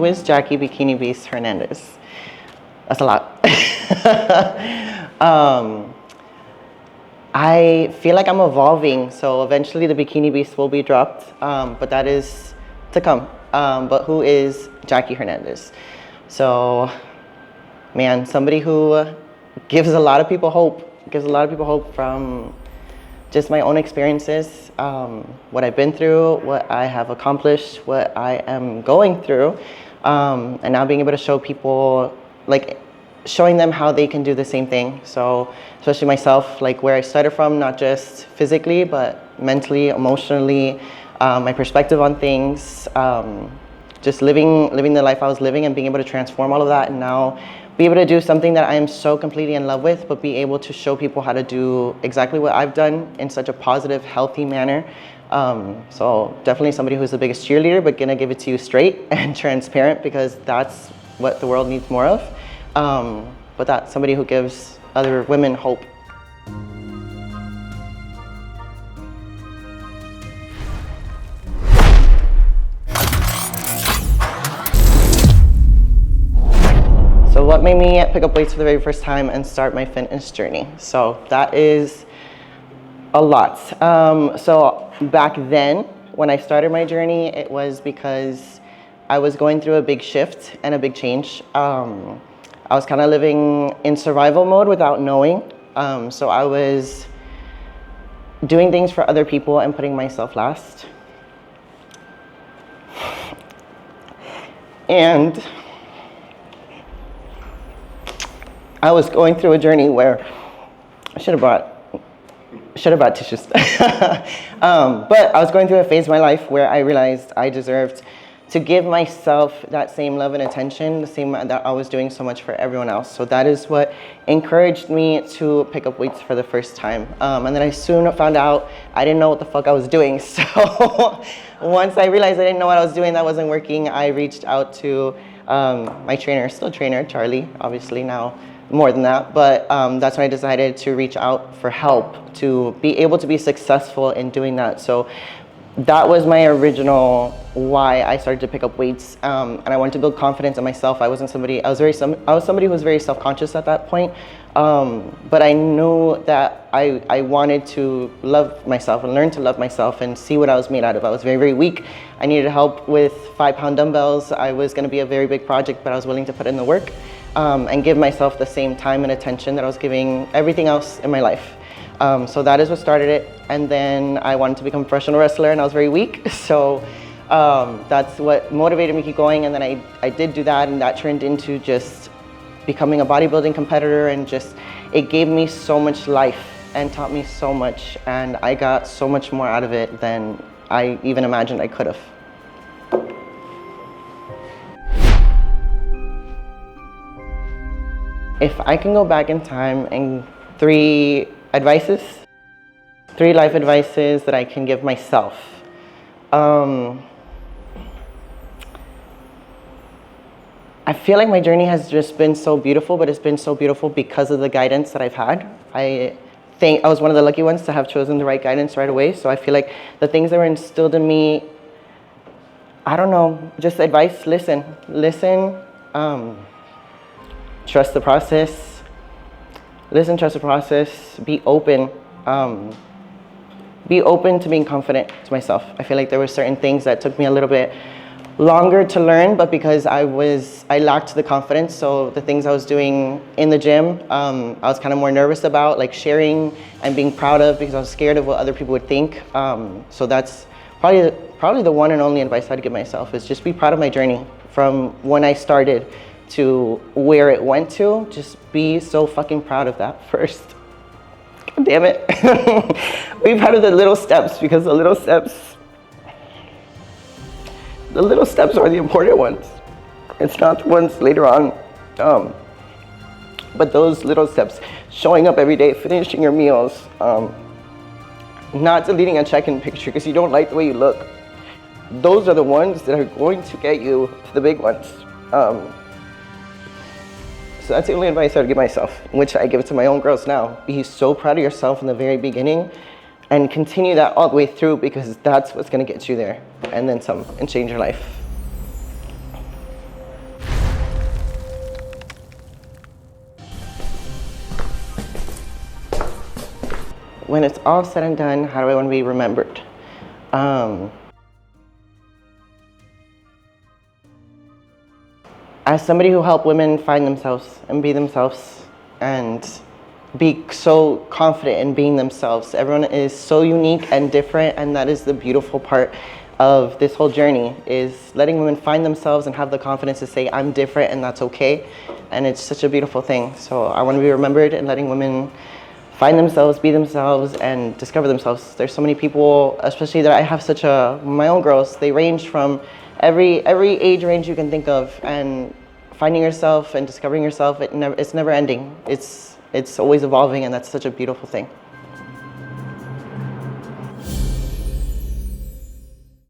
who is Jackie Bikini Beast Hernandez? That's a lot. I feel like I'm evolving, so eventually the Bikini Beast will be dropped, but that is to come. But who is Jackie Hernandez? So, man, somebody who gives a lot of people hope, from just my own experiences, what I've been through, what I have accomplished, what I am going through, and now being able to show people, like, showing them how they can do the same thing. So especially myself, like where I started from, not just physically, but mentally, emotionally, my perspective on things, just living the life I was living and being able to transform all of that, and now be able to do something that I am so completely in love with, but be able to show people how to do exactly what I've done in such a positive, healthy manner. So definitely somebody who's the biggest cheerleader, but gonna give it to you straight and transparent, because that's what the world needs more of. But that's somebody who gives other women hope. So what made me pick up weights for the very first time and start my fitness journey? So that is a lot. So back then, when I started my journey, it was because I was going through a big shift and a big change. I was kind of living in survival mode without knowing. So I was doing things for other people and putting myself last. And I was going through a journey where I should have brought tissues. But I was going through a phase of my life where I realized I deserved to give myself that same love and attention, the same that I was doing so much for everyone else. So that is what encouraged me to pick up weights for the first time. And then I soon found out I didn't know what the fuck I was doing. So once I realized I didn't know what I was doing, that wasn't working, I reached out to my trainer, still trainer, Charlie, obviously now more than that. But that's when I decided to reach out for help to be able to be successful in doing that. So that was my original why I started to pick up weights, and I wanted to build confidence in myself. I was somebody who was very self-conscious at that point, but I knew that I wanted to love myself and learn to love myself and see what I was made out of. I was very, very weak. I needed help with 5-pound dumbbells. I was going to be a very big project, but I was willing to put in the work and give myself the same time and attention that I was giving everything else in my life. So that is what started it. And then I wanted to become a professional wrestler, and I was very weak. So that's what motivated me to keep going. And then I did do that, and that turned into just becoming a bodybuilding competitor, and just, it gave me so much life and taught me so much. And I got so much more out of it than I even imagined I could have. If I can go back in time and three life advices that I can give myself. I feel like my journey has just been so beautiful, but it's been so beautiful because of the guidance that I've had. I think I was one of the lucky ones to have chosen the right guidance right away. So I feel like the things that were instilled in me, I don't know, just advice: listen, trust the process. Listen, trust the process, be open. Be open to being confident to myself. I feel like there were certain things that took me a little bit longer to learn, but because I lacked the confidence, so the things I was doing in the gym, I was kind of more nervous about, like sharing and being proud of, because I was scared of what other people would think. So that's probably the one and only advice I'd give myself, is just be proud of my journey from when I started to where it went to. Just be so fucking proud of that first. God damn it. Be proud of the little steps, because the little steps are the important ones. It's not the ones later on. But those little steps, showing up every day, finishing your meals, not deleting a check-in picture because you don't like the way you look. Those are the ones that are going to get you to the big ones. So that's the only advice I would give myself, which I give it to my own girls now. Be so proud of yourself in the very beginning and continue that all the way through, because that's what's gonna get you there, and then some, and change your life. when it's all said and done, how do I want to be remembered? As somebody who helped women find themselves and be themselves and be so confident in being themselves. Everyone is so unique and different, and that is the beautiful part of this whole journey, is letting women find themselves and have the confidence to say, I'm different and that's okay. And it's such a beautiful thing. So I want to be remembered and letting women find themselves, be themselves, and discover themselves. There's so many people, especially that I have my own girls, they range from every age range you can think of, and finding yourself and discovering yourself, it's never ending. It's always evolving, and that's such a beautiful thing.